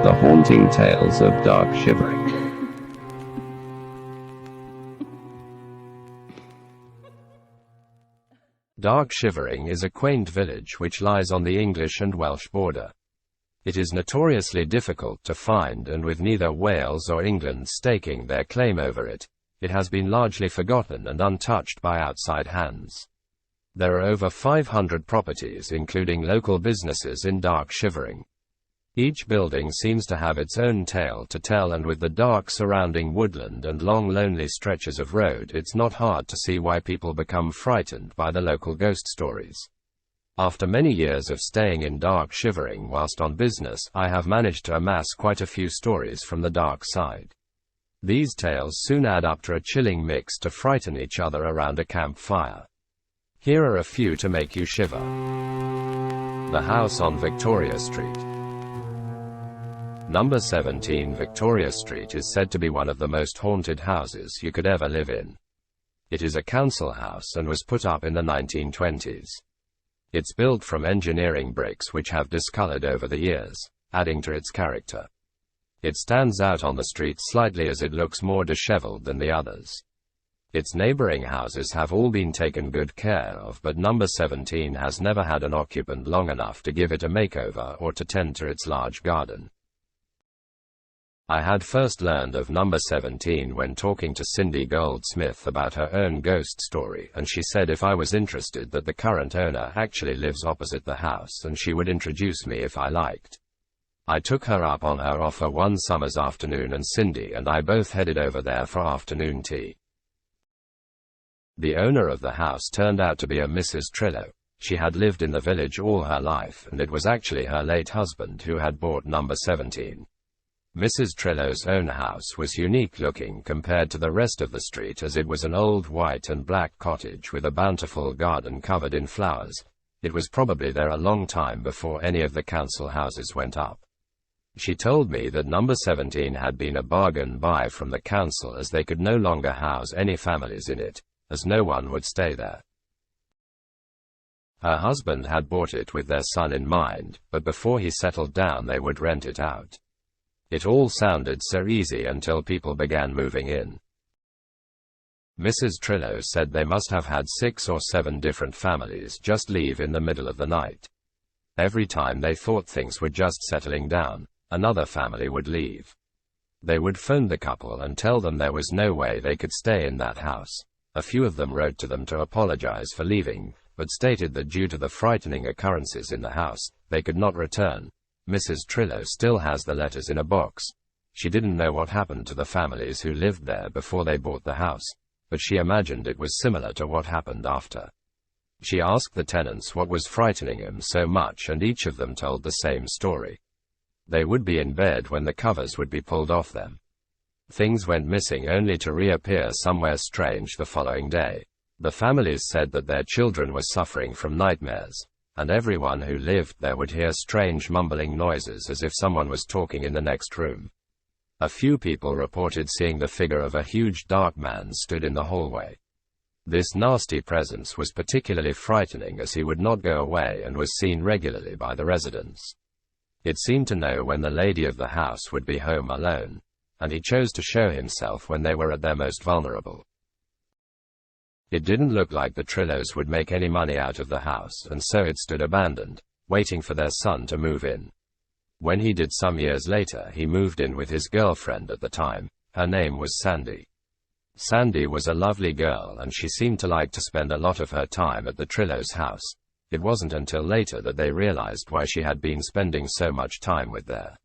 The Haunting Tales of Dark Shivering. Dark Shivering is a quaint village which lies on the English and Welsh border. It is notoriously difficult to find, and with neither Wales or England staking their claim over it, it has been largely forgotten and untouched by outside hands. There are over 500 properties, including local businesses, in Dark Shivering. Each building seems to have its own tale to tell, and with the dark surrounding woodland and long lonely stretches of road, it's not hard to see why people become frightened by the local ghost stories. After many years of staying in Dark Shivering whilst on business, I have managed to amass quite a few stories from the dark side. These tales soon add up to a chilling mix to frighten each other around a campfire. Here are a few to make you shiver. The house on Victoria Street. Number 17 Victoria Street is said to be one of the most haunted houses you could ever live in. It is a council house and was put up in the 1920s. It's built from engineering bricks which have discolored over the years, adding to its character. It stands out on the street slightly as it looks more disheveled than the others. Its neighboring houses have all been taken good care of, but number 17 has never had an occupant long enough to give it a makeover or to tend to its large garden. I had first learned of number 17 when talking to Cindy Goldsmith about her own ghost story, and she said if I was interested that the current owner actually lives opposite the house and she would introduce me if I liked. I took her up on her offer one summer's afternoon, and Cindy and I both headed over there for afternoon tea. The owner of the house turned out to be a Mrs. Trillo. She had lived in the village all her life, and it was actually her late husband who had bought number 17. Mrs. Trillo's own house was unique looking compared to the rest of the street, as it was an old white and black cottage with a bountiful garden covered in flowers. It was probably there a long time before any of the council houses went up. She told me that number 17 had been a bargain buy from the council, as they could no longer house any families in it, as no one would stay there. Her husband had bought it with their son in mind, but before he settled down they would rent it out. It all sounded so easy until people began moving in. Mrs. Trillo said they must have had 6 or 7 different families just leave in the middle of the night. Every time they thought things were just settling down, another family would leave. They would phone the couple and tell them there was no way they could stay in that house. A few of them wrote to them to apologize for leaving, but stated that due to the frightening occurrences in the house, they could not return. Mrs. Trillo still has the letters in a box. She didn't know what happened to the families who lived there before they bought the house, but she imagined it was similar to what happened after. She asked the tenants what was frightening them so much, and each of them told the same story. They would be in bed when the covers would be pulled off them. Things went missing only to reappear somewhere strange the following day. The families said that their children were suffering from nightmares, and everyone who lived there would hear strange mumbling noises as if someone was talking in the next room. A few people reported seeing the figure of a huge dark man stood in the hallway. This nasty presence was particularly frightening as he would not go away and was seen regularly by the residents. It seemed to know when the lady of the house would be home alone, and he chose to show himself when they were at their most vulnerable. It didn't look like the Trillos would make any money out of the house, and so it stood abandoned, waiting for their son to move in. When he did some years later, he moved in with his girlfriend at the time. Her name was Sandy. Sandy was a lovely girl, and she seemed to like to spend a lot of her time at the Trillos' house. It wasn't until later that they realized why she had been spending so much time with there.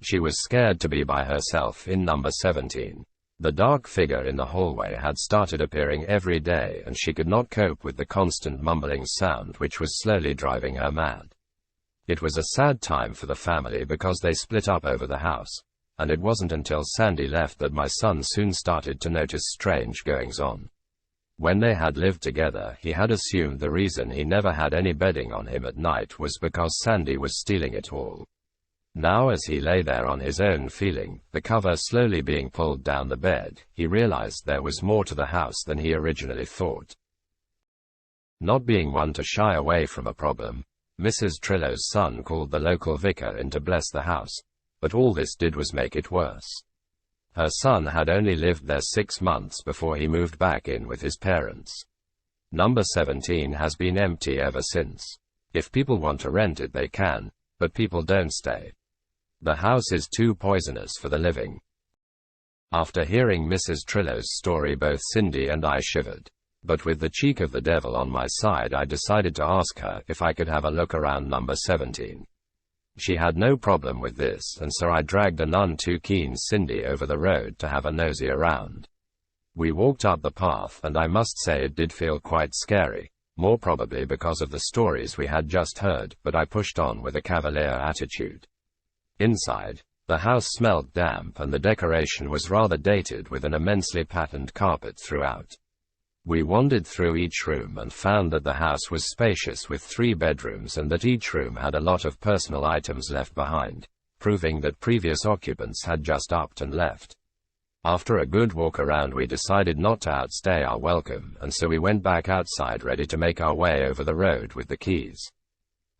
She was scared to be by herself in number 17. The dark figure in the hallway had started appearing every day, and she could not cope with the constant mumbling sound which was slowly driving her mad. It was a sad time for the family because they split up over the house, and it wasn't until Sandy left that my son soon started to notice strange goings-on. When they had lived together, he had assumed the reason he never had any bedding on him at night was because Sandy was stealing it all. Now, as he lay there on his own, feeling the cover slowly being pulled down the bed, he realized there was more to the house than he originally thought. Not being one to shy away from a problem, Mrs. Trillo's son called the local vicar in to bless the house, but all this did was make it worse. Her son had only lived there 6 months before he moved back in with his parents. Number 17 has been empty ever since. If people want to rent it they can, but people don't stay. The house is too poisonous for the living. After hearing Mrs. Trillo's story, both Cindy and I shivered. But with the cheek of the devil on my side, I decided to ask her if I could have a look around number 17. She had no problem with this, and so I dragged a none too keen Cindy over the road to have a nosy around. We walked up the path, and I must say it did feel quite scary, more probably because of the stories we had just heard, but I pushed on with a cavalier attitude. Inside, the house smelled damp and the decoration was rather dated, with an immensely patterned carpet throughout. We wandered through each room and found that the house was spacious with 3 bedrooms and that each room had a lot of personal items left behind, proving that previous occupants had just upped and left. After a good walk around, we decided not to outstay our welcome, and so we went back outside ready to make our way over the road with the keys.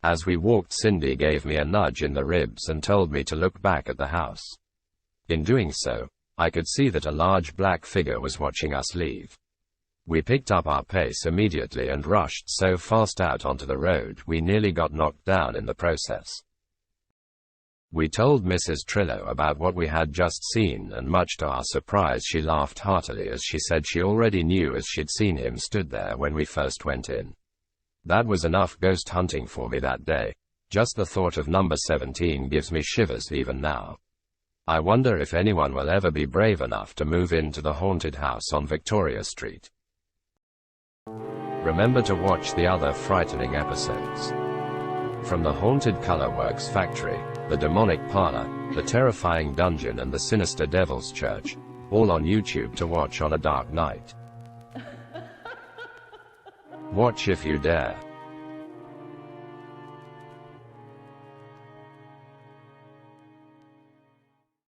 As we walked, Cindy gave me a nudge in the ribs and told me to look back at the house. In doing so, I could see that a large black figure was watching us leave. We picked up our pace immediately and rushed so fast out onto the road we nearly got knocked down in the process. We told Mrs. Trillo about what we had just seen, and much to our surprise she laughed heartily as she said she already knew, as she'd seen him stood there when we first went in. That was enough ghost hunting for me that day. Just the thought of number 17 gives me shivers even now. I wonder if anyone will ever be brave enough to move into the haunted house on Victoria Street. Remember to watch the other frightening episodes. From the haunted Colorworks factory, the demonic parlor, the terrifying dungeon and the sinister devil's church, all on YouTube to watch on a dark night. Watch if you dare.